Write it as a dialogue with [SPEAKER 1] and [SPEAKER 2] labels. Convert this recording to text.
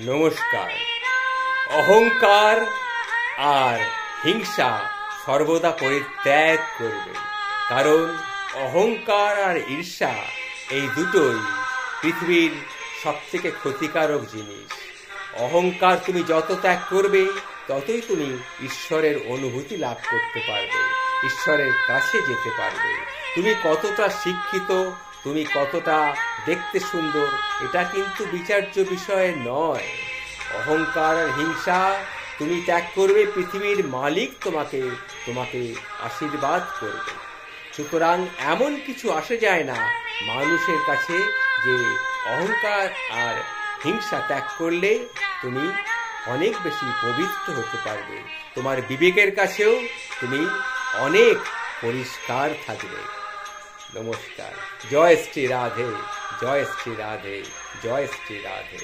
[SPEAKER 1] নমস্কার। অহংকার আর হিংসা সর্বদা পরিত্যাগ করবে, কারণ অহংকার আর ঈর্ষা এই দুটোই পৃথিবীর সবথেকে ক্ষতিকারক জিনিস। অহংকার তুমি যত ত্যাগ করবে ততই তুমি ঈশ্বরের অনুভূতি লাভ করতে পারবে, ঈশ্বরের কাছে যেতে পারবে। তুমি কতটা শিক্ষিত, তুমি কতটা দেখতে সুন্দর, এটা কিন্তু বিচার্য বিষয় নয়। অহংকার আর হিংসা তুমি ত্যাগ করবে, পৃথিবীর মালিক তোমাকে আশীর্বাদ করবে। সুতরাং এমন কিছু আসে যায় না মানুষের কাছে যে অহংকার আর হিংসা ত্যাগ করলে তুমি অনেক বেশি পবিত্র হতে পারবে, তোমার বিবেকের কাছেও তুমি অনেক পরিষ্কার থাকবে। নমস্কার। জয় শ্রী রাধে, জয় শ্রী রাধে, জয় শ্রী রাধে।